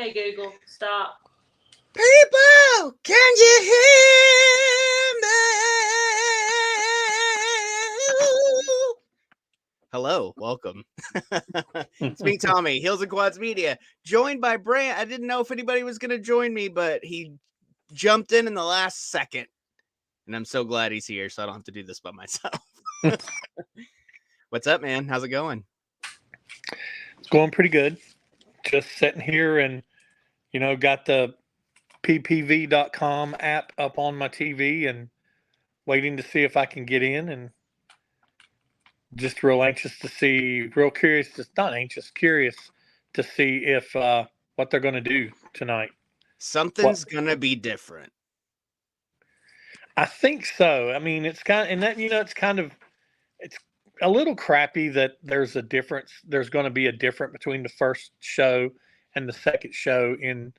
Okay, Google, stop. People, can you hear me? Hello, welcome. It's me, Tommy, Heels and Quads Media, joined by Brant. I didn't know if anybody was going to join me, but he jumped in the last second. And I'm so glad he's here, so I don't have to do this by myself. What's up, man? How's it going? It's going pretty good. Just sitting here and, got the ppv.com app up on my TV and waiting to see if I can get in, and just curious to see if what they're going to do tonight. Something's going to be different. I think so. I mean, it's kind of, and that, it's a little crappy that there's a difference. There's going to be a difference between the first show and the second show in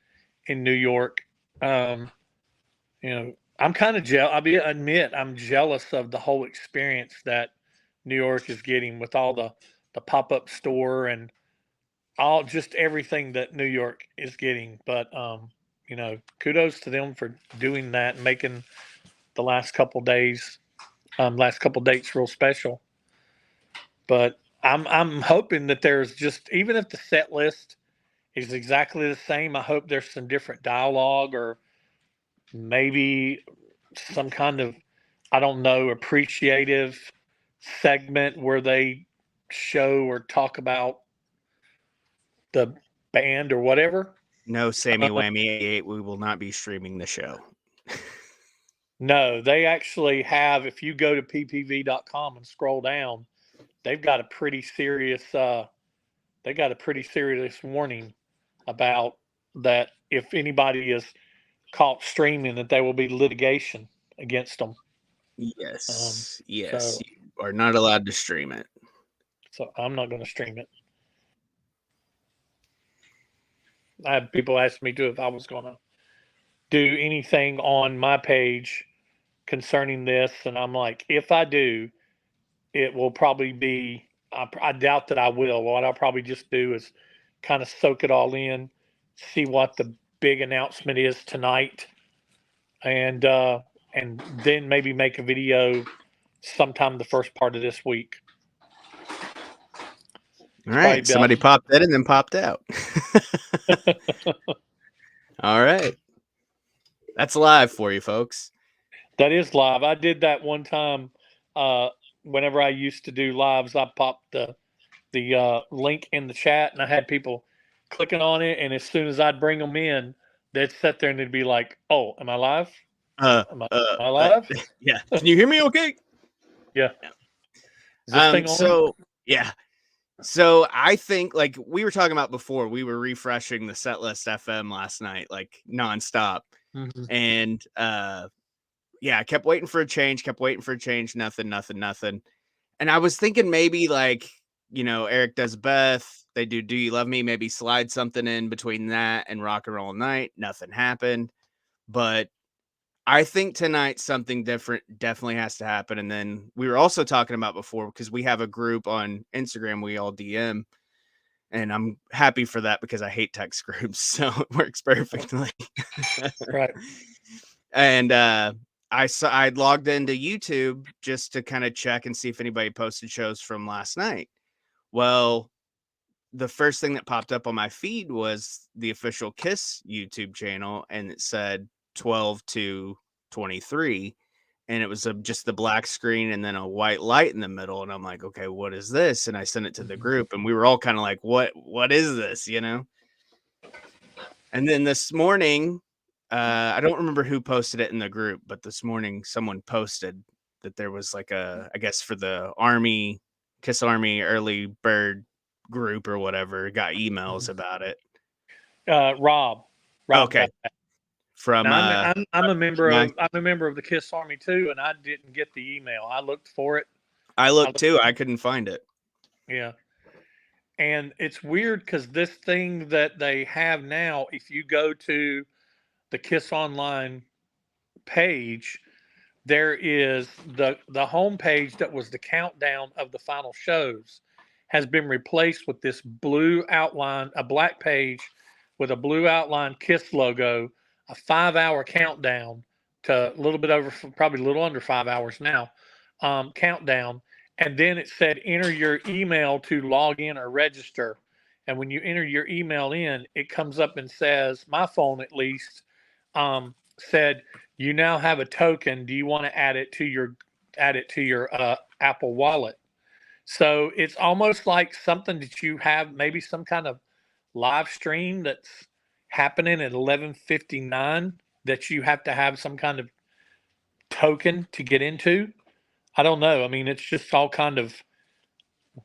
New York. I'm kind of I'm jealous of the whole experience that New York is getting with all the pop-up store and all just everything that New York is getting. But kudos to them for doing that and making the last couple dates real special. But I'm hoping that there's just, even if the set list is exactly the same, I hope there's some different dialogue or maybe some kind of, I don't know, appreciative segment where they show or talk about the band or whatever. No, Sammy Whammy 88, we will not be streaming the show. No, they actually have, if you go to ppv.com and scroll down, they've got a pretty serious warning about that. If anybody is caught streaming, that there will be litigation against them. Yes. So, you are not allowed to stream it. So I'm not going to stream it. I had people ask me too if I was going to do anything on my page concerning this, and I'm like, if I do, it will probably be, I doubt that I will. What I'll probably just do is kind of soak it all in, see what the big announcement is tonight, and then maybe make a video sometime the first part of this week. All right. Somebody popped in and then popped out. All right. That's live for you, folks. That is live. I did that one time. Whenever I used to do lives, I popped the link in the chat, and I had people clicking on it. And as soon as I'd bring them in, they'd sit there and they'd be like, "Oh, am I live? Am I live? Yeah. Can you hear me? Okay. Yeah. Is this thing on? So I think, like we were talking about before, we were refreshing the Setlist FM last night, like nonstop. Mm-hmm. And I kept waiting for a change, nothing. And I was thinking maybe like, Eric Does Beth, they do You Love Me, maybe slide something in between that and Rock and Roll Night. Nothing happened. But I think tonight something different definitely has to happen. And then we were also talking about before, because we have a group on Instagram we all DM, and I'm happy for that because I hate text groups, so it works perfectly. Right. And I logged into YouTube just to kind of check and see if anybody posted shows from last night. Well, the first thing that popped up on my feed was the official Kiss YouTube channel, and it said 12 to 23, and it was just the black screen and then a white light in the middle, and I'm like, okay, what is this? And I sent it to the group, and we were all kind of like, what is this, And then this morning, I don't remember who posted it in the group, but this morning someone posted that there was like I guess for the Kiss Army early bird group or whatever, got emails about it. Rob okay. From I'm a member of the Kiss Army too, and I didn't get the email. I looked for it. I looked too. I couldn't find it. Yeah. And it's weird because this thing that they have now, if you go to the Kiss Online page, there is the home page that was the countdown of the final shows has been replaced with this blue outline, a black page with a blue outline Kiss logo, a 5-hour countdown to a little bit over, probably a little under 5 hours now, countdown. And then it said, enter your email to log in or register. And when you enter your email in, it comes up and says, my phone at least, said, you now have a token. Do you want to add it to your Apple Wallet? So it's almost like something that you have, maybe some kind of live stream that's happening at 11:59 that you have to have some kind of token to get into. I don't know. I mean, it's just all kind of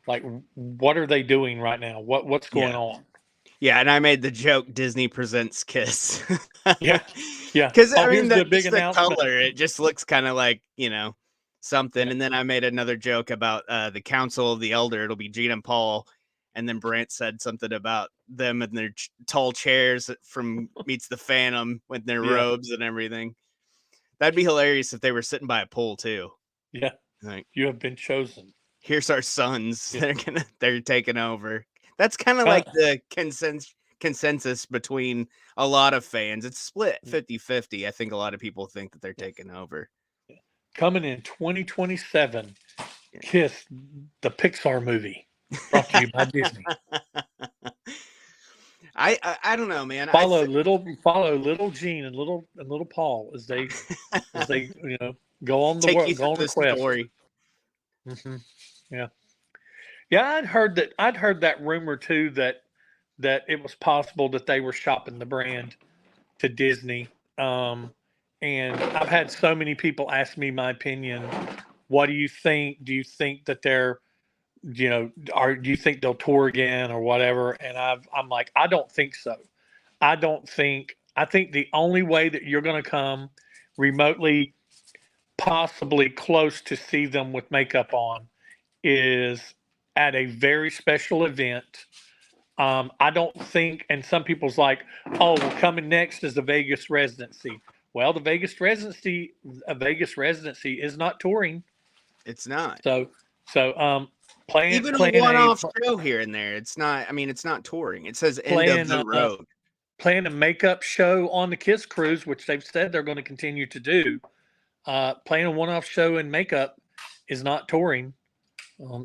like, what are they doing right now? What's going on? Yeah, and I made the joke Disney presents Kiss. Yeah. Because Oh, I mean, here's the big the announcement. color, it just looks kind of like, something. Yeah. And then I made another joke about the Council of the Elder. It'll be Gene and Paul. And then Brant said something about them and their tall chairs from Meets the Phantom with their Yeah. robes and everything. That'd be hilarious if they were sitting by a pool too. Yeah. Like, You have been chosen. here's our sons. Yeah. They're taking over. That's kind of like the consensus between a lot of fans. It's split 50-50. I think a lot of people think that they're taking over. Coming in 2027, Kiss, the Pixar movie, brought to you by Disney. I don't know, man. Follow little Gene and little Paul as they go on the take you through go on the the quest. story. Mm-hmm. Yeah. I'd heard that rumor too, that it was possible that they were shopping the brand to Disney. And I've had so many people ask me my opinion. What do you think? Do you think that they're, do you think they'll tour again or whatever? And I'm like, I don't think so. I think the only way that you're going to come remotely, possibly close to see them with makeup on, is at a very special event. I don't think, and some people's like, oh, well, coming next is the Vegas residency. Well, the Vegas residency is not touring. It's not. So, playing even a one-off show here and there. It's not. I mean, it's not touring. It says end of the road. Playing a makeup show on the Kiss cruise, which they've said they're going to continue to do. Playing a one-off show in makeup is not touring.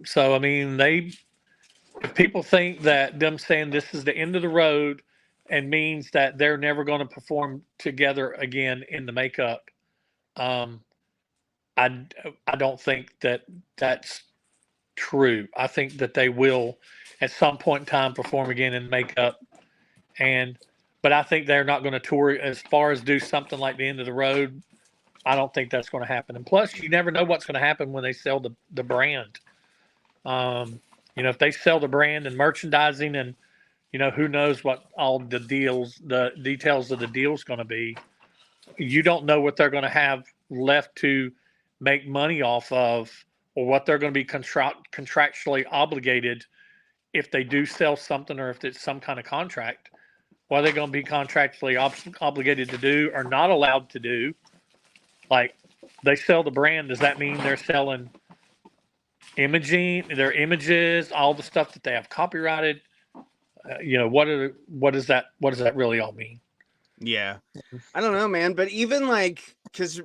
So, I mean, if people think that them saying this is the end of the road and means that they're never going to perform together again in the makeup, I don't think that that's true. I think that they will at some point in time perform again in makeup, but I think they're not going to tour as far as do something like the end of the road. I don't think that's going to happen. And plus, you never know what's going to happen when they sell the brand. If they sell the brand and merchandising, and who knows what all the details of the deal's going to be. You don't know what they're going to have left to make money off of, or what they're going to be contractually obligated if they do sell something, or if it's some kind of contract. What are they going to be contractually obligated to do or not allowed to do? Like, they sell the brand. Does that mean they're selling imaging, their images, all the stuff that they have copyrighted? What does that really all mean? Yeah, I don't know, man. But even because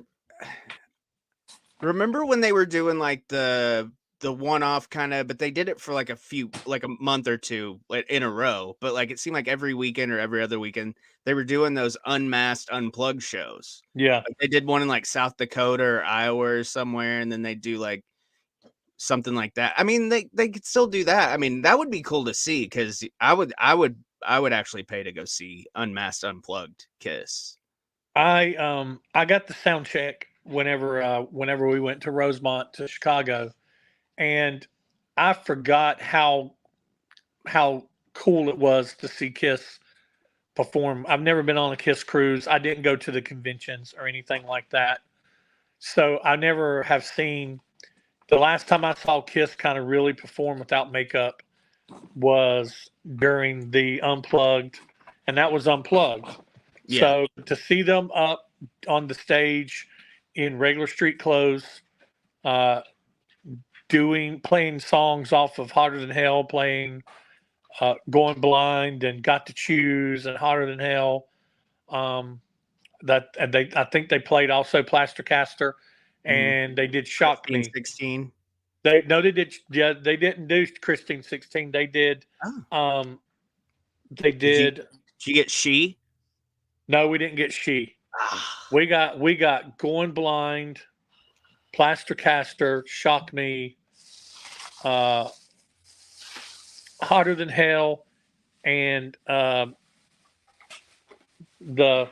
remember when they were doing like the one-off kind of, but they did it for like a month or two in a row. But like it seemed like every weekend or every other weekend they were doing those unmasked, unplugged shows. Yeah, like they did one in like South Dakota or Iowa or somewhere, and then they do like something like that. I mean, they could still do that. I mean, that would be cool to see, because I would actually pay to go see Unmasked Unplugged Kiss. I got the sound check whenever we went to Rosemont to Chicago, and I forgot how cool it was to see Kiss perform. I've never been on a Kiss cruise. I didn't go to the conventions or anything like that, so I never have seen. The last time I saw Kiss kind of really perform without makeup was during the Unplugged, and that was Unplugged. Yeah. So to see them up on the stage in regular street clothes, playing songs off of Hotter Than Hell, playing Going Blind and Got to Choose and Hotter Than Hell. I think they played also Plaster Caster, and they did Shock Christine Me. 16. They didn't do Christine 16. They did Oh. they did Did you get She? no, we didn't get She. Ah, We got Going Blind, Plaster Caster, Shock Me, uh, Hotter Than Hell, and the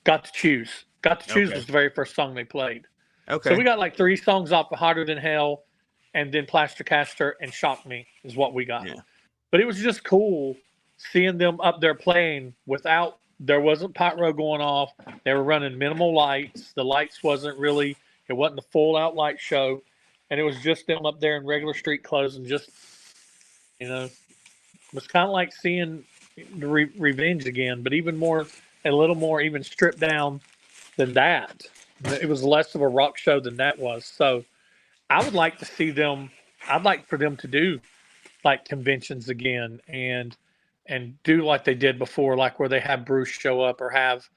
Got to Choose. Got to Choose okay. was the very first song they played. So Okay. we got like 3 songs off of Hotter Than Hell, and then Plaster Caster and Shock Me is what we got. Yeah. But it was just cool seeing them up there playing without, there wasn't pyro going off. They were running minimal lights. The lights wasn't really, it wasn't a full out light show. And it was just them up there in regular street clothes and just, it was kind of like seeing the Revenge again, but even more, a little more even stripped down than that. It was less of a rock show than that was. So I would like to see them, I'd like for them to do like conventions again and do like they did before, like where they have Bruce show up or have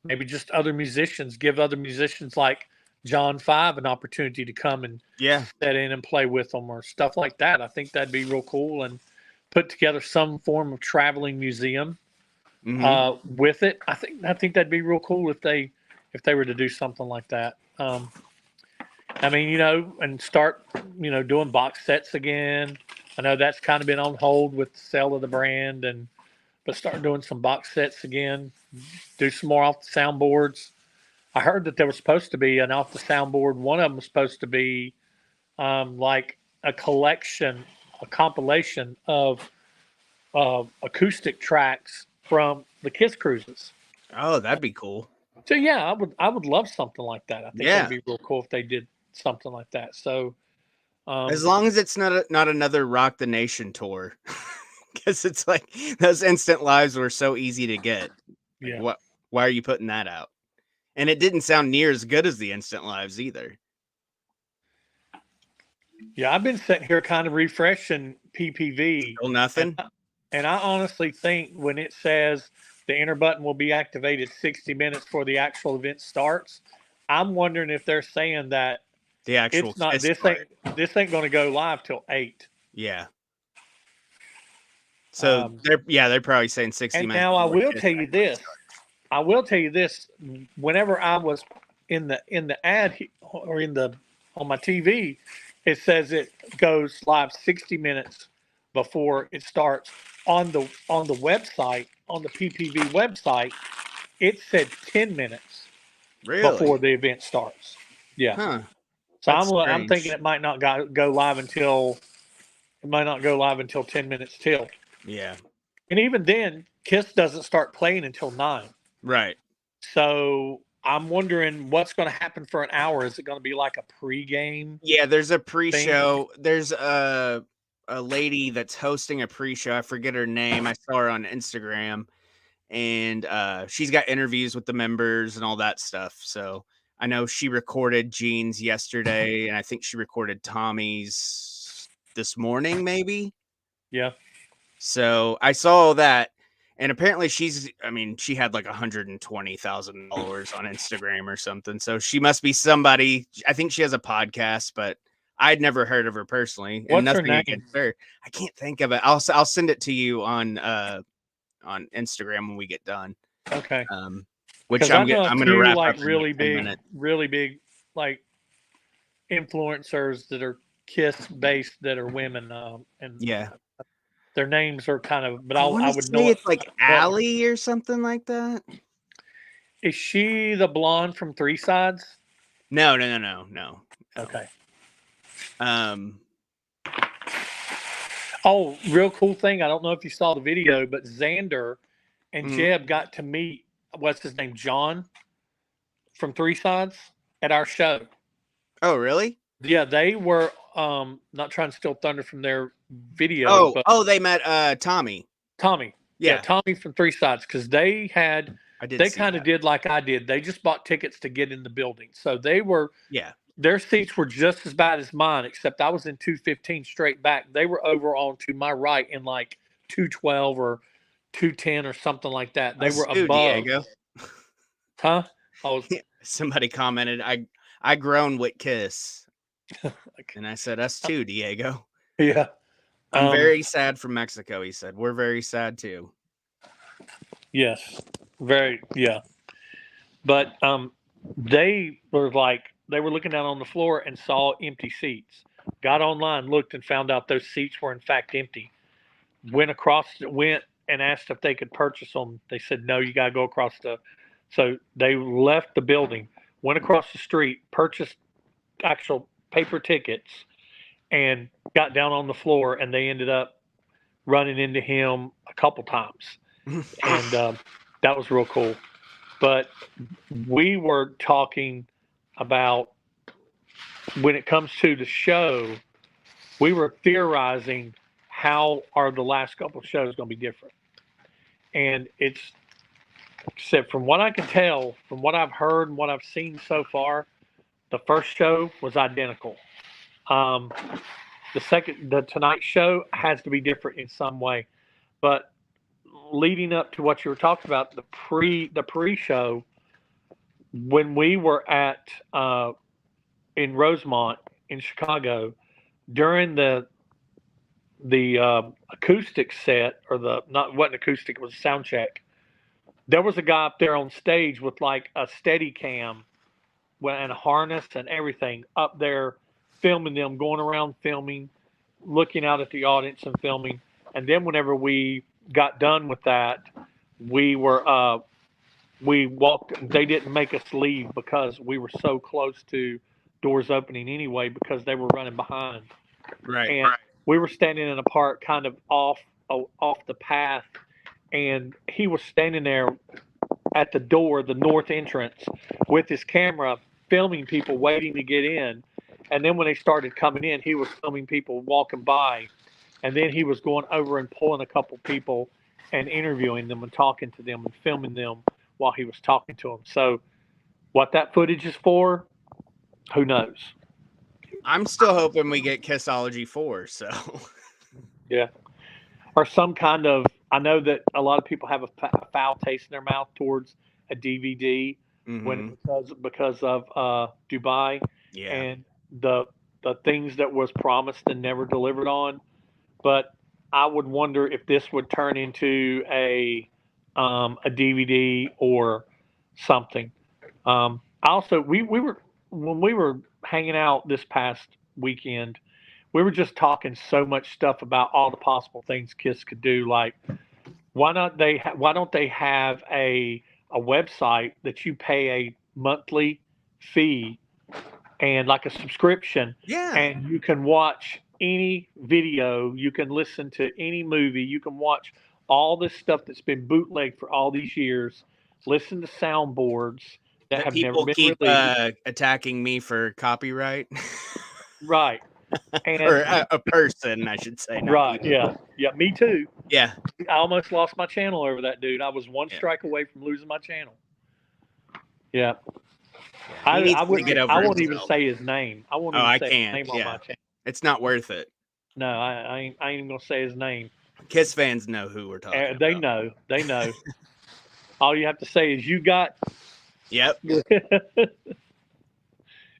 maybe just other musicians, give other musicians like John Five an opportunity to come and Yeah. set in and play with them or stuff like that. I think that'd be real cool, and put together some form of traveling museum with it. I think that'd be real cool if they were to do something like that. I mean, and start, doing box sets again. I know that's kind of been on hold with the sale of the brand, but start doing some box sets again. Do some more off the soundboards. I heard that there was supposed to be an off the soundboard. One of them was supposed to be like a collection, a compilation of acoustic tracks from the Kiss cruises. Oh, that'd be cool. So yeah, I would love something like that. I think Yeah. that'd be real cool if they did something like that. So As long as it's not another Rock the Nation tour. Because it's like those instant lives were so easy to get. Like, yeah. why are you putting that out? And it didn't sound near as good as the instant lives either. Yeah, I've been sitting here kind of refreshing PPV. Still nothing. And I honestly think when it says the enter button will be activated 60 minutes before the actual event starts, I'm wondering if they're saying that The actual it's not Kiss part. this ain't going to go live till 8. Yeah. So they're probably saying 60 And minutes. now I will tell you this. I will tell you this. Whenever I was in the ad or on my TV, it says it goes live 60 minutes before it starts. On the website, on the PPV website, it said 10 minutes before the event starts. Yeah. Huh. So I'm thinking it might not go live until 10 minutes till. Yeah. And even then, Kiss doesn't start playing until 9. Right. So I'm wondering what's going to happen for an hour. Is it going to be like a pregame? Yeah, there's a pre-show. There's a lady that's hosting a pre-show. I forget her name. I saw her on Instagram, and she's got interviews with the members and all that stuff. So I know she recorded Gene's yesterday, and I think she recorded Tommy's this morning, maybe. Yeah. So I saw that, and apparently she had like 120,000 followers on Instagram or something. So she must be somebody. I think she has a podcast, but I'd never heard of her personally. What's her nothing name? against her. I can't think of it. I'll send it to you on Instagram when we get done. Okay. Which I'm gonna wrap like up really big like influencers that are Kiss based that are women, and yeah. Their names are kind of, but I would know it's like Allie or something like that. Is she the blonde from Three Sides? No. Okay. Oh, real cool thing. I don't know if you saw the video, but Xander and Jeb got to meet, what's his name, John from Three Sides at our show. Oh, really? Yeah, they were not trying to steal thunder from their video. They met Tommy. Yeah, Tommy from Three Sides, because they kind of did like I did. They just bought tickets to get in the building, so they were their seats were just as bad as mine, except I was in 215 straight back. They were over on to my right in like 212 or 210 or something like that. They were Us too, above. Diego. Huh? I was Somebody commented, I grown with Kiss. like, And I said, us too, Diego. yeah. I'm very sad from Mexico, he said. We're very sad too. Yes. Very, yeah. But they were looking down on the floor and saw empty seats. Got online, looked, and found out those seats were in fact empty. Went and asked if they could purchase them. They said no, you got to go across the. So they left the building, went across the street, purchased actual paper tickets, and got down on the floor. And they ended up running into him a couple times, and that was real cool. But we were talking about when it comes to the show, we were theorizing how are the last couple of shows going to be different. And it's except from what I can tell, from what I've heard and what I've seen so far, the first show was identical. The Tonight Show has to be different in some way, but leading up to what you were talking about, the pre-show, when we were at in Rosemont in Chicago during the acoustic set, or the not wasn't acoustic, it was a sound check. There was a guy up there on stage with like a steady cam and a harness and everything up there filming them, going around filming, looking out at the audience and filming. And then whenever we got done with that, we walked. They didn't make us leave because we were so close to doors opening anyway, because they were running behind. Right. And we were standing in a part kind of off the path, and he was standing there at the door, the north entrance, with his camera filming people waiting to get in. And then when they started coming in, he was filming people walking by. And then he was going over and pulling a couple people and interviewing them and talking to them and filming them while he was talking to them. So what that footage is for, who knows? I'm still hoping we get Kissology 4, so. Yeah. Or some kind of, I know that a lot of people have a foul taste in their mouth towards a DVD because of Dubai and the things that was promised and never delivered on. But I would wonder if this would turn into a DVD or something. Also, we were when we were hanging out this past weekend, we were just talking so much stuff about all the possible things Kiss could do. Like, why don't they have a website that you pay a monthly fee and like a subscription, and you can watch any video, you can listen to any movie, you can watch all this stuff that's been bootlegged for all these years, listen to soundboards that have never been keep released. attacking me for copyright. Right. And or a person, I should say. Right. Yeah. Yeah. Me too. Yeah. I almost lost my channel over that dude. I was one strike away from losing my channel. Yeah. I won't even say his name. I won't even say his name on my channel. It's not worth it. No, I ain't even gonna say his name. Kiss fans know who we're talking about. They know. They know. All you have to say is, you got. Yep.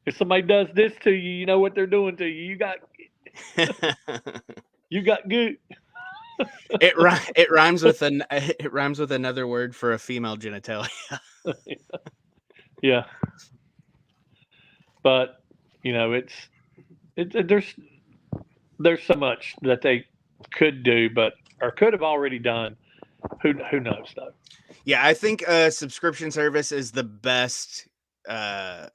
If somebody does this to you, you know what they're doing to you. You got. You got good. It rhymes with another word for a female genitalia. Yeah. But there's so much that they could do, or could have already done. Who knows though? Yeah, I think a subscription service is the best bet.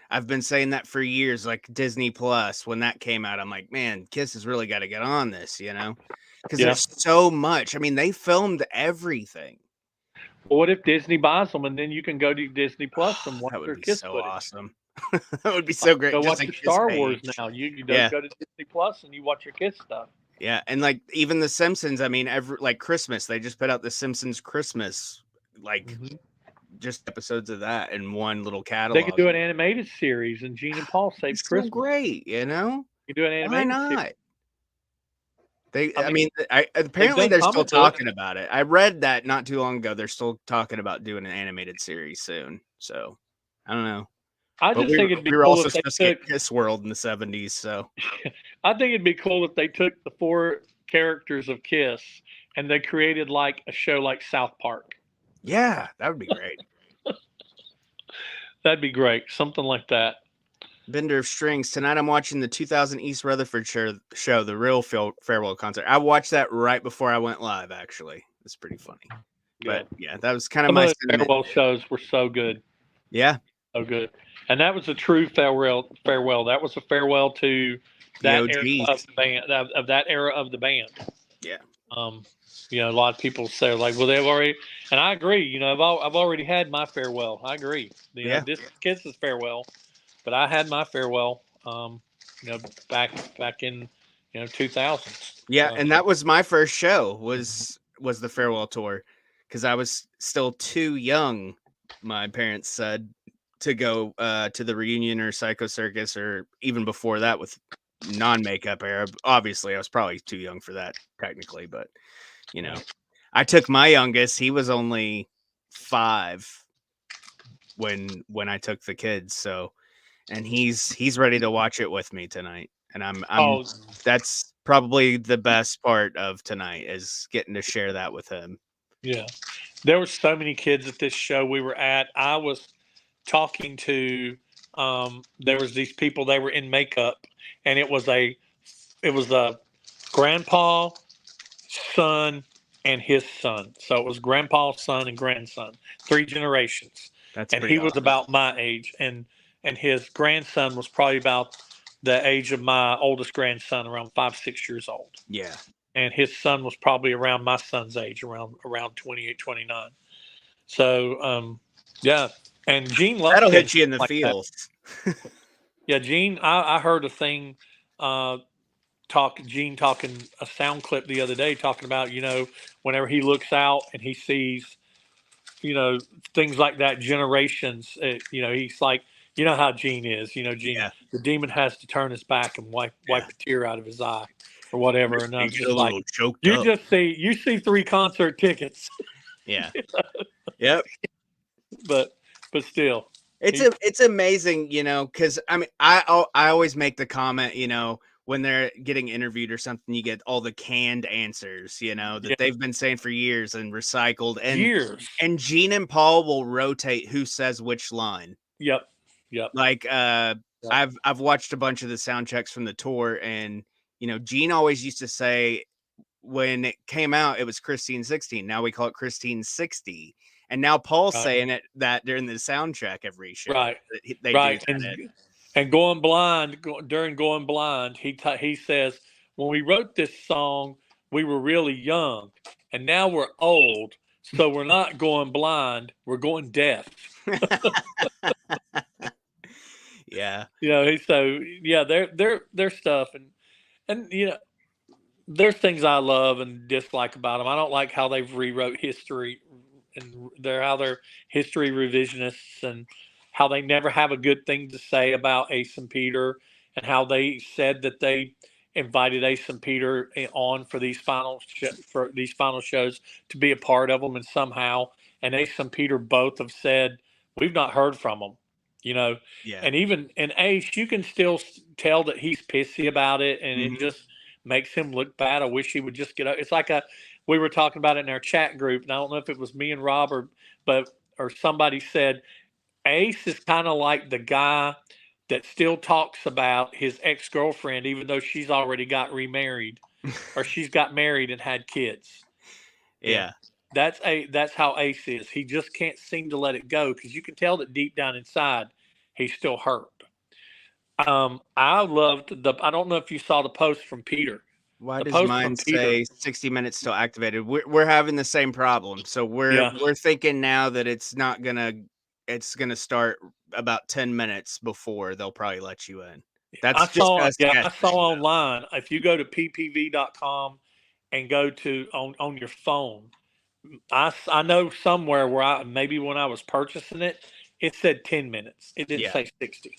I've been saying that for years, like Disney Plus. When that came out, I'm like, man, Kiss has really got to get on this, because there's so much. I mean, they filmed everything. Well, what if Disney buys them, and then you can go to Disney Plus and watch their Kiss footage? Awesome. That would be so great. Go watch your Star Wars now. You go to Disney Plus and you watch your Kiss stuff. Yeah, and like even The Simpsons. I mean, like Christmas, they just put out The Simpsons Christmas, just episodes of that in one little catalog. They could do an animated series, and Gene and Paul Saves Christmas. So great, You do an animated series. I mean, they've apparently done they're still comic books. talking about it. I read that not too long ago. They're still talking about doing an animated series soon. So I don't know. I But just think it'd be we were cool also if they supposed to get took. Kiss World in the 70s. So I think it'd be cool if they took the four characters of Kiss and they created like a show like South Park. yeah, that would be great. That'd be great. Something like that. Bender of Strings. Tonight I'm watching the 2000 East Rutherford show, the real farewell concert. I watched that right before I went live, actually. It's pretty funny. Yeah. But yeah, that was kind of Some of my the sentiment. farewell shows were so good. Yeah. So good. And that was a true farewell. That was a farewell to The that era of OGs. the band of that era of the band. Yeah. Um, a lot of people say like, well, they've already, and I agree. I've already had my farewell. I agree. Yeah. This Kiss's farewell, but I had my farewell. You know, back in 2000s. Yeah, and that was my first show was the farewell tour because I was still too young, my parents said, to go to the reunion or Psycho Circus or even before that with non-makeup era. Obviously, I was probably too young for that technically, but you know, I took my youngest. He was only 5 when I took the kids, so and he's ready to watch it with me tonight. And I'm that's probably the best part of tonight is getting to share that with him. Yeah. There were so many kids at this show we were at. I was talking to there was these people, they were in makeup, and it was a grandpa, son, and his son. So it was grandpa, son, and grandson, 3 generations. That's And pretty he was awesome. about my age, and his grandson was probably about the age of my oldest grandson, around 5, 6 years old. Yeah. And his son was probably around my son's age, around 28, 29. So yeah, and Gene loves That'll kids hit you in the like that. feels. Yeah, Gene, I heard a thing, uh, Gene talking a sound clip the other day talking about, whenever he looks out and he sees, you know, things like that, generations, he's like, how Gene is, Gene, Yeah. the demon has to turn his back and wipe Yeah. a tear out of his eye or whatever. And I'm Makes you a just like, little choked up. you see 3 concert tickets, Yeah. Yep. but still, It's amazing, because I mean, I always make the comment, when they're getting interviewed or something, you get all the canned answers, that yeah, they've been saying for years and recycled, years. and Gene and Paul will rotate who says which line. Yep. Yep. Like, Yep. I've watched a bunch of the sound checks from the tour, and Gene always used to say when it came out, it was Christine 16. Now we call it Christine 60. And now Paul's Right. saying that during the sound check every show. Right. They do Right. that. And going blind, during going blind, he says, when we wrote this song, we were really young, and now we're old, so we're not going blind, we're going deaf. Yeah. So yeah, their stuff, and there's things I love and dislike about them. I don't like how they've rewrote history, and how they're history revisionists, and how they never have a good thing to say about Ace and Peter, and how they said that they invited Ace and Peter on for these final shows to be a part of them, and somehow, and Ace and Peter both have said we've not heard from them. Yeah. And even in Ace, you can still tell that he's pissy about it, and it Mhm. just makes him look bad. I wish he would just get up. It's like we were talking about it in our chat group, and I don't know if it was me and Rob or somebody said Ace is kind of like the guy that still talks about his ex-girlfriend, even though she's already got remarried, or she's got married and had kids. Yeah. That's how Ace is. He just can't seem to let it go, because you can tell that deep down inside he's still hurt. I loved I don't know if you saw the post from Peter. Why The does post mine from Peter. say 60 minutes still activated? We're having the same problem. So Yeah. we're thinking now that it's gonna start about 10 minutes before they'll probably let you in. That's just us I saw guessing, though. online, if you go to ppv.com and go to on your phone, I know somewhere where maybe when I was purchasing it, it said 10 minutes. It didn't Yeah. say 60.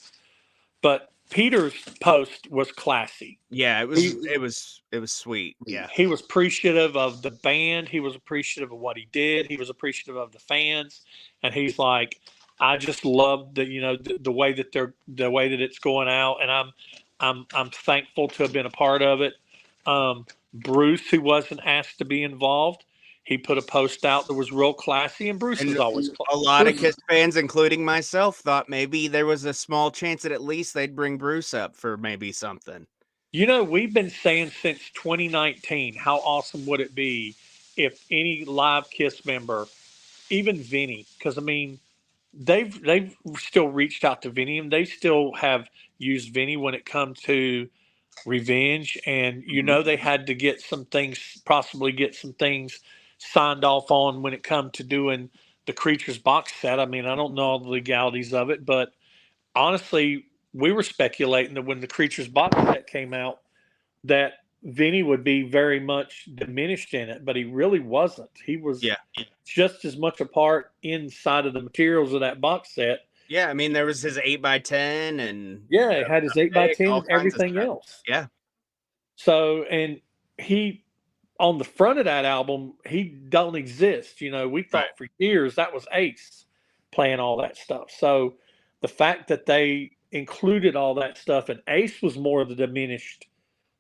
But Peter's post was classy. Yeah, He it was sweet. Yeah. he was appreciative of the band. He was appreciative of what he did. He was appreciative of the fans, and he's like, I just love the way that the way that it's going out, and I'm thankful to have been a part of it. Bruce, who wasn't asked to be involved, he put a post out that was real classy, and Bruce And is always a lot of Bruce. Kiss fans, including myself, thought maybe there was a small chance that at least they'd bring Bruce up for maybe something. We've been saying since 2019, how awesome would it be if any live Kiss member, even Vinny, because I mean, they've still reached out to Vinny and they still have used Vinny when it comes to Revenge, and they had to get some things, possibly get some things signed off on when it comes to doing the Creatures box set. I mean, I don't know all the legalities of it, but honestly, we were speculating that when the Creatures box set came out, that Vinny would be very much diminished in it, but he really wasn't. He was Yeah. just as much a part inside of the materials of that box set. Yeah, I mean, there was his 8x10 and Yeah, he had his 8x10 all and kinds of everything stuff. else. Yeah. So, and he, on the front of that album, he don't exist. We thought Right. for years that was Ace playing all that stuff. So the fact that they included all that stuff and Ace was more of the diminished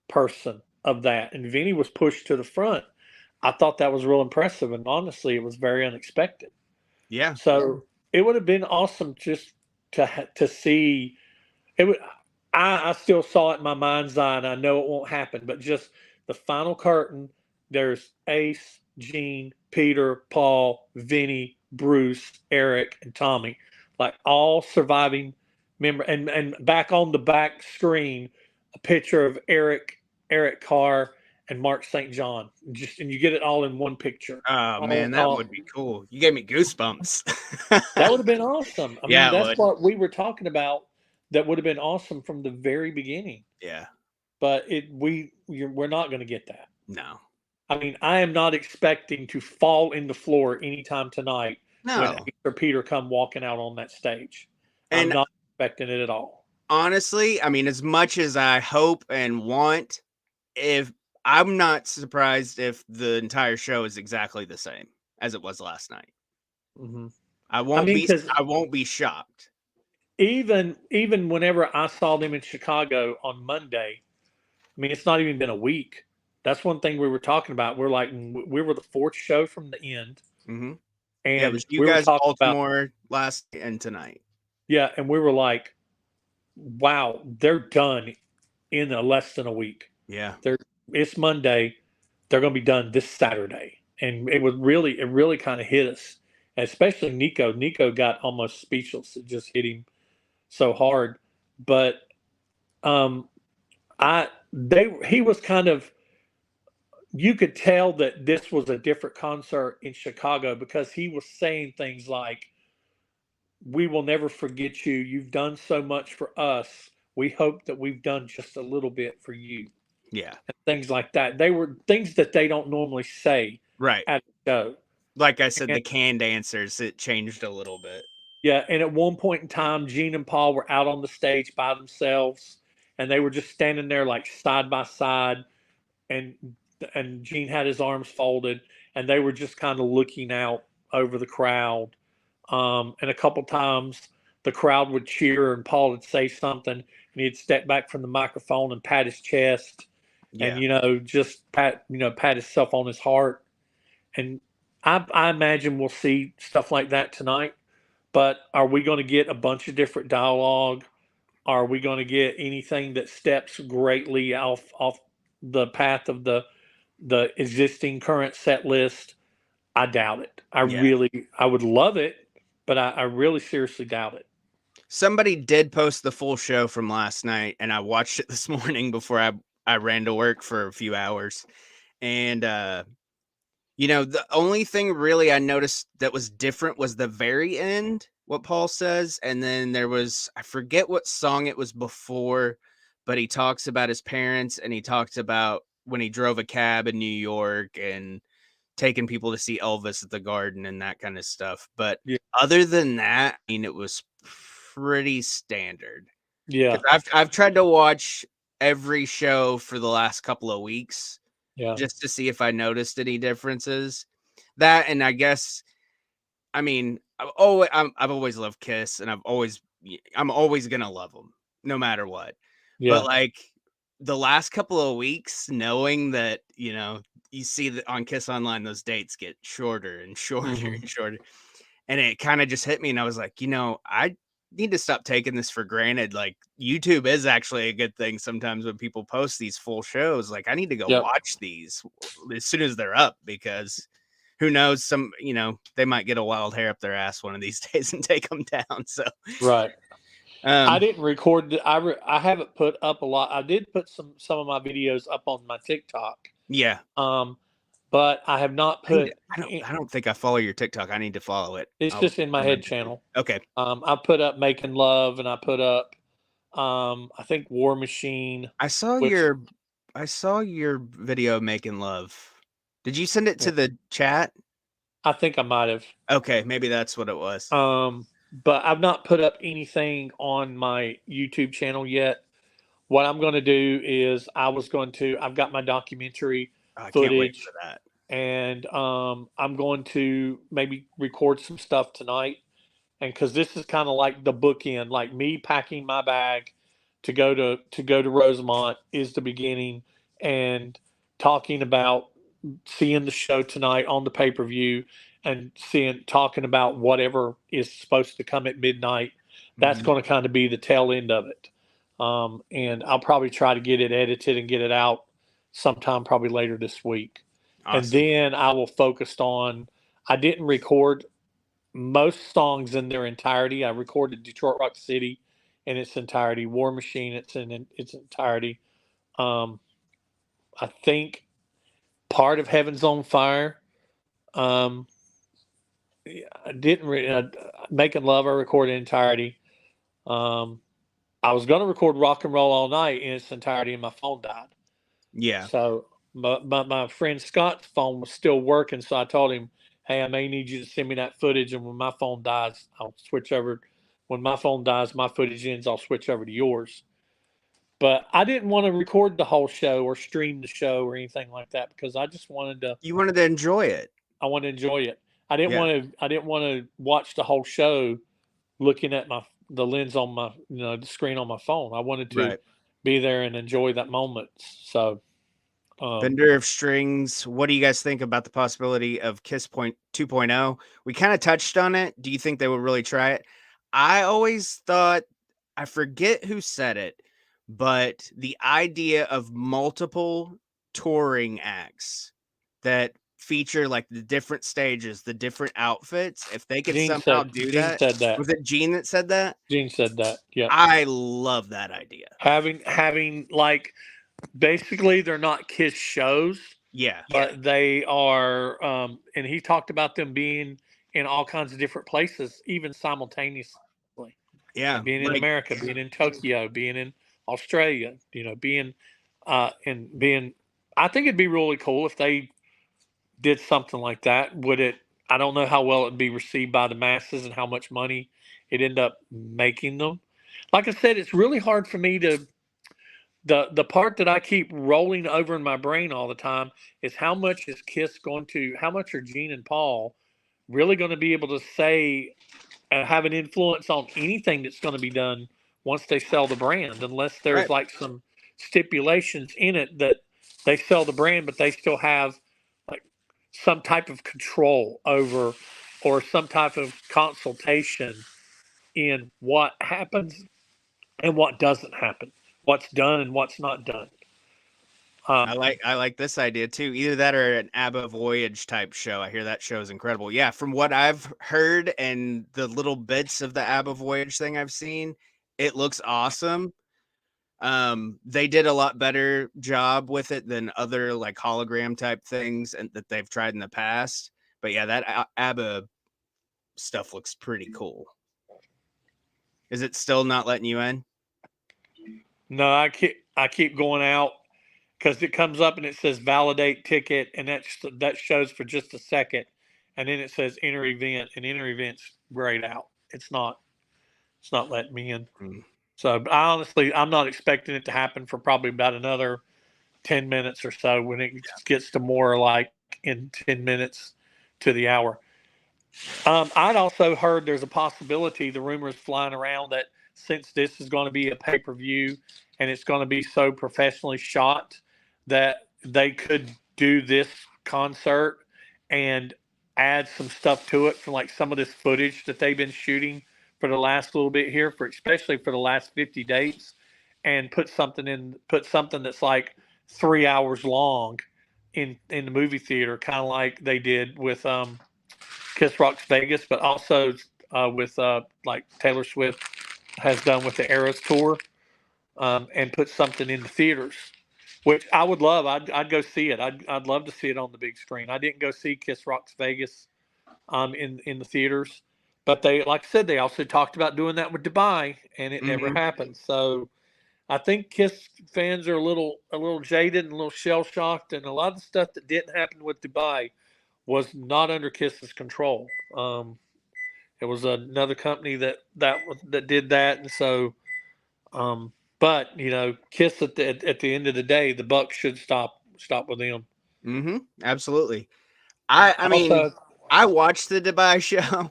person of that, and Vinny was pushed to the front. I thought that was real impressive, and honestly, it was very unexpected. Yeah. So it would have been awesome just to see it. Would I still saw it in my mind's eye, and I know it won't happen, but just the final curtain. There's Ace, Gene, Peter, Paul, Vinny, Bruce, Eric, and Tommy, like all surviving member, and back on the back screen, a picture of Eric Carr, and Mark St. John. And you get it all in one picture. Oh man, that All would be cool. You gave me goosebumps. that would have been awesome. I mean, Yeah, it that's would. what we were talking about. That would have been awesome from the very beginning. Yeah. But we're not going to get that. No. I mean, I am not expecting to fall in the floor anytime tonight when No. Ace or Peter come walking out on that stage. I'm And not expecting it at all. honestly, I mean, as much as I hope and want, if I'm not surprised if the entire show is exactly the same as it was last night. Mm-hmm. I I won't mean, be because I won't be shocked. even whenever I saw them in Chicago on Monday, I mean, it's not even been a week. That's one thing we were talking about. We're like, we were the fourth show from the end, Mm-hmm. Yeah, it and was you we were guys, talking about, Baltimore last and tonight. yeah, and we were like, wow, they're done in less than a week. Yeah. It's Monday. They're going to be done this Saturday, and it really kind of hit us, especially Nico. Nico got almost speechless. It just hit him so hard. But he was kind of, you could tell that this was a different concert in Chicago because he was saying things like, we will never forget you. You've done so much for us. We hope that we've done just a little bit for you. Yeah. And things like that. They were things that they don't normally say Right. at a show. Like I said, And the canned answers, it changed a little bit. yeah, and at one point in time, Gene and Paul were out on the stage by themselves, and they were just standing there like side by side, and Gene had his arms folded, and they were just kind of looking out over the crowd. And a couple times the crowd would cheer, and Paul would say something, and he'd step back from the microphone and pat his chest, and Yeah. just pat himself on his heart. And I imagine we'll see stuff like that tonight. But are we going to get a bunch of different dialogue? Are we going to get anything that steps greatly off the path of the existing current set list? I doubt it. Yeah. I would love it, but I really seriously doubt it. Somebody did post the full show from last night, and I watched it this morning before I ran to work for a few hours. And the only thing really I noticed that was different was the very end, what Paul says, and then there was, I forget what song it was before, but he talks about his parents, and he talked about when he drove a cab in New York and taking people to see Elvis at the Garden and that kind of stuff. But Yeah. other than that, I mean, it was pretty standard. Yeah. I've tried to watch every show for the last couple of weeks Yeah. just to see if I noticed any differences. That, and I guess, I mean, I've always loved Kiss, and I'm always gonna love them no matter what. But Yeah. like the last couple of weeks, knowing that you see that on Kiss Online, those dates get shorter and shorter Mhm. and shorter, and it kind of just hit me, and I was like, I need to stop taking this for granted. Like YouTube is actually a good thing sometimes when people post these full shows. Like I need to go Yep. watch these as soon as they're up because who knows, they might get a wild hair up their ass one of these days and take them down. So Right. I um didn't record. I haven't put up a lot. I did put some of my videos up on my TikTok. yeah, Um, but I have not I need to, put. I don't think I follow your TikTok. I need to follow it. It's just in my I'll head remember to. channel. Okay. I put up Making Love, and I put up. I think War Machine, I saw which your I saw your video making love. Did you send it yeah, to the chat? I think I might have. Okay, maybe that's what it was. But I've not put up anything on my YouTube channel yet. What I'm going to do is I've got my documentary Oh, I can't wait footage, for that. and I'm going to maybe record some stuff tonight. And because this is kind of like the bookend, like me packing my bag to go to Rosemont is the beginning, and talking about seeing the show tonight on the pay per view, and talking about whatever is supposed to come at midnight. That's Mhm. going to kind of be the tail end of it, and I'll probably try to get it edited and get it out sometime probably later this week, and Awesome. then I will focus on. I didn't record most songs in their entirety. I recorded Detroit Rock City in its entirety, War Machine it's in its entirety. Um, I think part of Heaven's on Fire. Um, I didn't Making Love. I recorded entirety. Um, I was going to record Rock and Roll All Night in its entirety, and my phone died. Yeah. So, but my friend Scott's phone was still working, so I told him, "Hey, I may need you to send me that footage, and when my phone dies, I'll switch over. When my phone dies, my footage ends. I'll switch over to yours." But I didn't want to record the whole show or stream the show or anything like that because I just wanted to. You wanted to enjoy it. I want to enjoy it. Yeah. I didn't want to watch the whole show looking at the lens on my the screen on my phone. I wanted to Right. be there and enjoy that moment. So. Um, Vendor of Strings, what do you guys think about the possibility of Kiss Point 2.0? We kind of touched on it. Do you think they would really try it? I always thought, I forget who said it, but the idea of multiple touring acts that feature like the different stages, the different outfits, if they could somehow do Gene that. said that. Was it Gene that said that? Gene said that. Yeah. I love that idea. Having like basically they're not Kiss shows, Yeah. but they are. And he talked about them being in all kinds of different places, even simultaneously. Yeah. And being in Like, America, being in Tokyo, being in Australia, being and being. I think it'd be really cool if they did something like that. Would it? I don't know how well it'd be received by the masses and how much money it end up making them. Like I said, it's really hard for me to the part that I keep rolling over in my brain all the time is how much is Kiss going to how much are Gene and Paul really going to be able to say have an influence on anything that's going to be done once they sell the brand, unless there's right. like some stipulations in it that they sell the brand, but they still have like some type of control over or some type of consultation in what happens and what doesn't happen, what's done and what's not done. Um, I like this idea too. Either that or an ABBA Voyage type show. I hear that show is incredible. Yeah, from what I've heard and the little bits of the ABBA Voyage thing I've seen, it looks awesome. They did a lot better job with it than other like hologram type things and that they've tried in the past. But yeah, that ABBA stuff looks pretty cool. Is it still not letting you in? no, I keep going out because it comes up and it says validate ticket, and that shows for just a second, and then it says enter event, and enter event's grayed out. It's not letting me in. Hmm. So I'm not expecting it to happen for probably about another 10 minutes or so when it gets to more like in 10 minutes to the hour. I'd also heard there's a possibility, the rumors flying around, that since this is going to be a pay per view and it's going to be so professionally shot, that they could do this concert and add some stuff to it from like some of this footage that they've been shooting for the last little bit here, for especially for the last 50 days, and put something that's like 3 hours long in the movie theater, kind of like they did with Kiss Rocks Vegas, but also with like Taylor Swift has done with the Eras tour, and put something in the theaters, which I would love. I'd go see it. I'd love to see it on the big screen. I didn't go see Kiss Rocks Vegas in the theaters, but they, like I said, they also talked about doing that with Dubai, and it never Hmm. happened. So I think Kiss fans are a little jaded and a little shell shocked, and a lot of the stuff that didn't happen with Dubai was not under Kiss's control. It was another company that did that, and so. But Kiss at the end of the day, the buck should stop with them. Hmm. Absolutely. Yeah. I mean, Also, I watched the Dubai show, I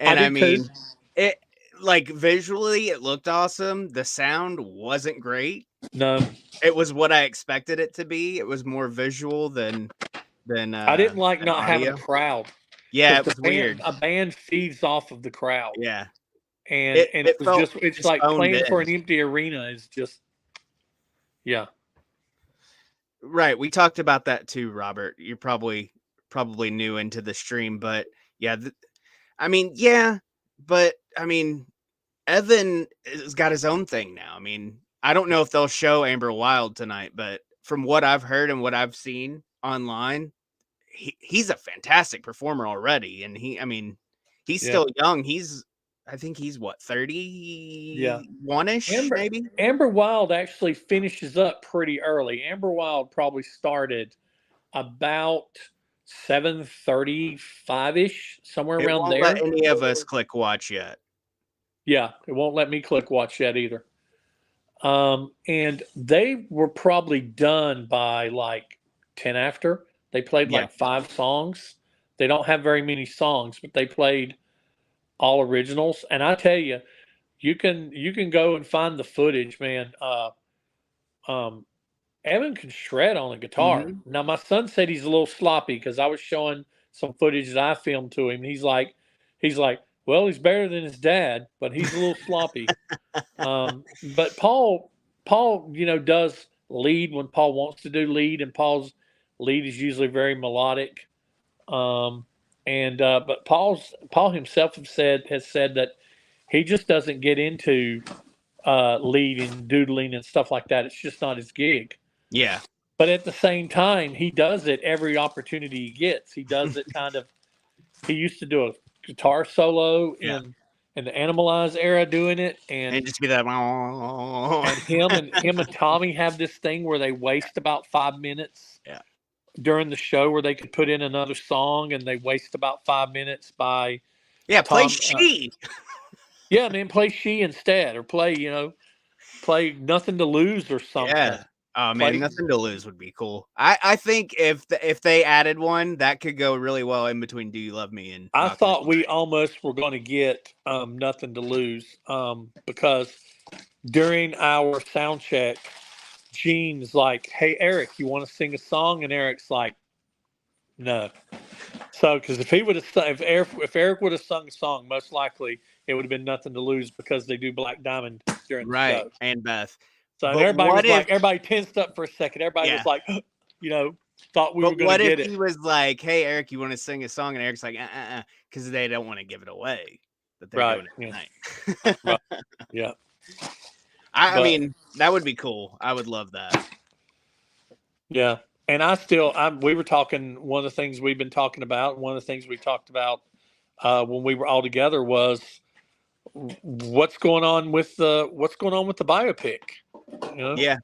and I did too. mean, it like visually it looked awesome. The sound wasn't great. No, It was what I expected it to be. It was more visual than I didn't like than not having a audio. crowd Yeah, because it was weird. a band feeds off of the crowd, Yeah. and it It was felt it's just like phoned playing for in. an empty arena is just yeah. Right, we talked about that too, Robert. You're probably new into the stream, but yeah, I mean, yeah, but I mean, Evan has got his own thing now. I mean, I don't know if they'll show Amber Wild tonight, but from what I've heard and what I've seen online, he's a fantastic performer already, and I mean, he's Yeah. still young. I think he's what, Yeah. 31 ish, Amber maybe. Amber Wild actually finishes up pretty early. Amber Wild probably started about 7:35 ish, somewhere It around won't let there. any of us click watch yet. Yeah, it won't let me click watch yet either. And they were probably done by like 10 after. They played Yeah. like 5 songs. They don't have very many songs, but they played all originals. And I tell you, you can go and find the footage, man. Um, Evan can shred on a guitar. Mhm. Now my son said he's a little sloppy because I was showing some footage that I filmed to him. He's like, well, he's better than his dad, but he's a little sloppy. But Paul, does lead when Paul wants to do lead, and Paul's lead is usually very melodic. Um, and but Paul himself has said that he just doesn't get into lead and doodling and stuff like that. It's just not his gig. Yeah. But at the same time, he does it every opportunity he gets. He does it kind of. He used to do a guitar solo Yeah. in the Animalize era, doing it, And and just be that. and him and Tommy have this thing where they waste about 5 minutes Yeah. during the show where they could put in another song, and they waste about 5 minutes by Yeah, play Tom. She. Yeah, man, play She instead, or play Nothing to Lose or something. Yeah. Oh man, Play. Nothing to Lose would be cool. I think if they added one, that could go really well in between Do You Love Me and I Rock Me thought we Tonight. almost were going to get Nothing to Lose, because during our sound check, Gene's like, "Hey Eric, you want to sing a song?" And Eric's like, "No." So, because if he would have, if Eric would have sung a song, most likely it would have been Nothing to Lose, because they do Black Diamond during the Right. show. And Beth. So, and But what if everybody tensed up for a second. Everybody was yeah. like, you know, thought we were But going to what if get it. he was like, "Hey Eric, you want to sing a song?" And Eric's like, because they don't want to give it away that they're Right. doing it Yeah. tonight. Right. Yeah. I But mean, that would be cool. I would love that. yeah. And we were talking, one of the things we've been talking about, one of the things we talked about when we were all together was what's going on with the biopic, you know? Yeah.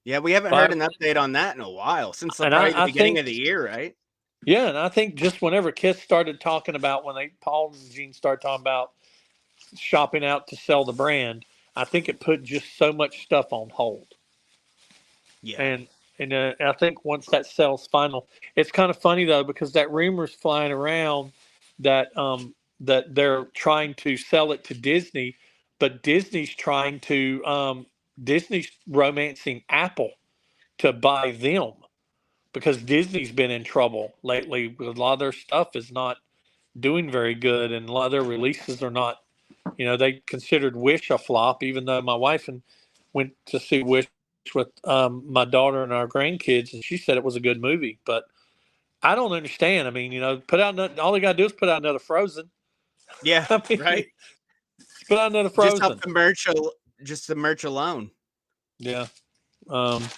Yeah, we haven't heard Bio, an update on that in a while, since and probably the I beginning think, of the year, right? yeah, and I think just whenever Kiss started talking about, when Paul and Gene started talking about shopping out to sell the brand, I think it put just so much stuff on hold. Yeah. And I think once that sells final, it's kind of funny though because that rumor's flying around that that they're trying to sell it to Disney, but Disney's romancing Apple to buy them because Disney's been in trouble lately. A lot of their stuff is not doing very good, and a lot of their releases are not. They considered Wish a flop, even though my wife went to see Wish with my daughter and our grandkids, and she said it was a good movie. But I don't understand. I mean, put out all they got to do is put out another Frozen. Yeah. I mean, Right. put out another Just off Frozen. the merch, just the merch alone. Yeah. But It's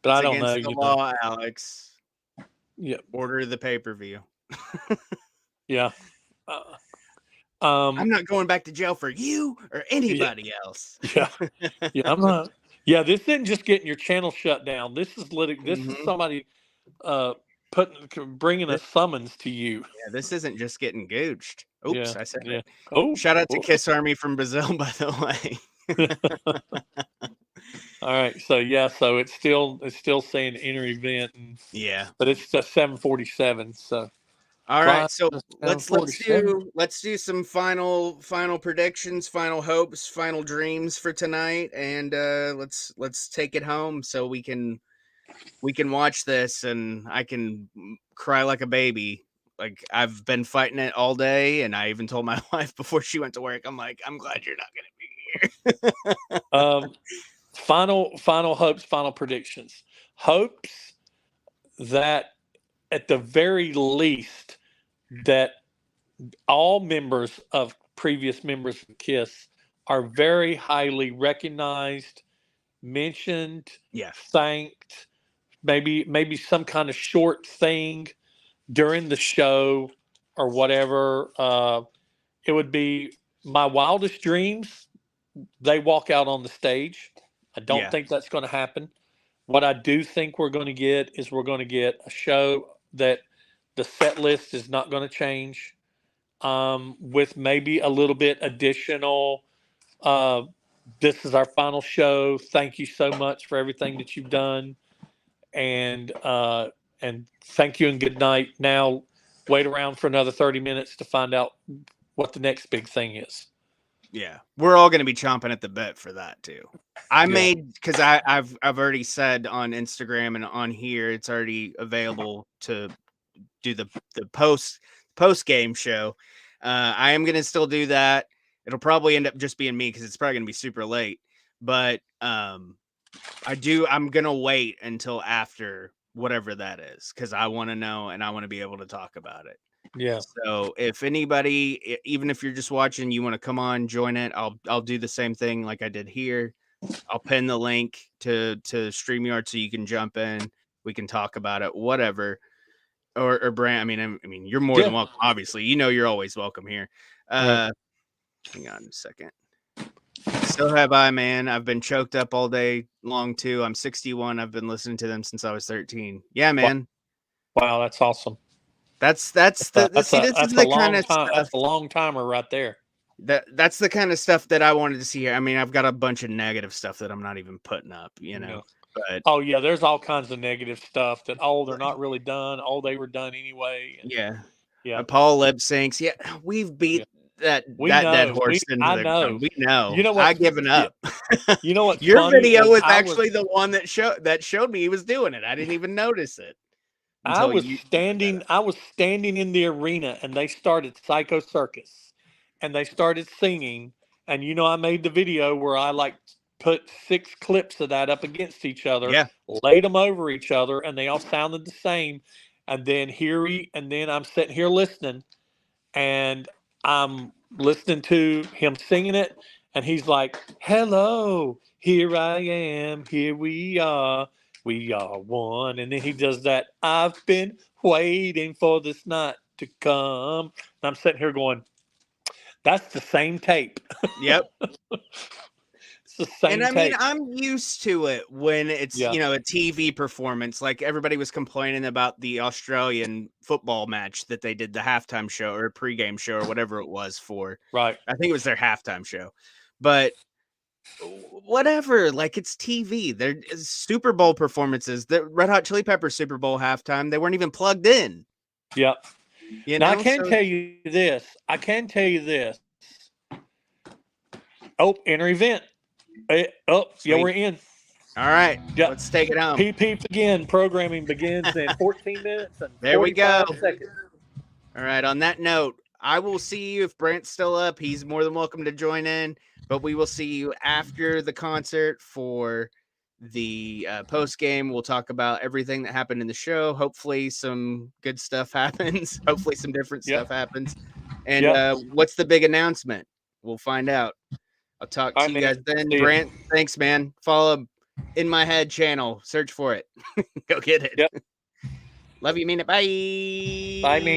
I don't know. against the law, Alex. Yeah. Order the pay-per-view. Yeah. I'm not going back to jail for you or anybody else. Yeah. Yeah. I'm not. Yeah. This isn't just getting your channel shut down. This is This is somebody bringing a summons to you. Yeah, this isn't just getting gooched. Oops, Yeah. I said Yeah. it. Oh. Shout out to Kiss Army from Brazil, by the way. All right. So yeah. So it's still saying inner event, Yeah. but it's just 7:47. So. All right, so let's 7:47. do some final predictions, final hopes, final dreams for tonight, and let's take it home so we can watch this and I can cry like a baby. Like I've been fighting it all day, and I even told my wife before she went to work, I'm like, I'm glad you're not gonna be here. Final hopes, final predictions. Hopes that at the very least that all previous members of KISS are very highly recognized, mentioned, Yeah. thanked, maybe some kind of short thing during the show or whatever. It would be my wildest dreams. They walk out on the stage. I don't think that's going to happen. What I do think we're going to get is we're going to get a show that the set list is not going to change, with maybe a little bit additional. Uh, this is our final show. Thank you so much for everything that you've done, and thank you and good night. Now, wait around for another 30 minutes to find out what the next big thing is. Yeah, we're all going to be chomping at the bit for that too. Because I've already said on Instagram and on here, it's already available to do the post game show. I am going to still do that. It'll probably end up just being me because it's probably going to be super late. But I'm going to wait until after whatever that is because I want to know and I want to be able to talk about it. Yeah. So if anybody, even if you're just watching, you want to come on, join it. I'll do the same thing like I did here. I'll pin the link to StreamYard so you can jump in. We can talk about it, whatever. Or Brant. I mean, you're more than welcome. Obviously, you're always welcome here. Right. Hang on a second. So have I, man. I've been choked up all day long too. I'm 61. I've been listening to them since I was 13. Yeah, man. Wow, that's awesome. That's the kind of stuff. That's a long timer right there. That's the kind of stuff that I wanted to see here. I mean, I've got a bunch of negative stuff that I'm not even putting up, But oh yeah, there's all kinds of negative stuff that they're not really done. They were done anyway. Yeah. Paul lip syncs. Yeah, we've beat that dead horse into the ground. We know. You know what? I've given up. You know what? Your video was actually the one that showed me he was doing it. I didn't even notice it. I was standing in the arena and they started Psycho Circus and they started singing. And I made the video where I put 6 clips of that up against each other, laid them over each other, and they all sounded the same. And then I'm sitting here listening, and I'm listening to him singing it, and he's like, "Hello, here I am, here we are one." And then he does that, "I've been waiting for this night to come." And I'm sitting here going, "That's the same tape." Yep. It's the same and tape. I'm used to it when it's a TV performance. Like everybody was complaining about the Australian football match that they did the halftime show or pregame show or whatever it was for. Right. I think it was their halftime show. But whatever. Like, it's TV. They're Super Bowl performances. The Red Hot Chili Peppers Super Bowl halftime, they weren't even plugged in. Yep. You Now I know, can so tell you this. I can tell you this. Oh, enter event. Yeah, sweet. we're in. All right, Yep. let's take it home. Peep peep again. Programming begins in 14 minutes and There we go. 45 seconds. All right. On that note, I will see you if Brant's still up. He's more than welcome to join in, but we will see you after the concert for the post game. We'll talk about everything that happened in the show. Hopefully, some good stuff happens. Hopefully, some different stuff happens. And what's the big announcement? We'll find out. I'll talk to you guys then. Brant, thanks, man. Follow In My Head channel. Search for it. Go get it. Yep. Love you, mean it. Bye. Bye, me.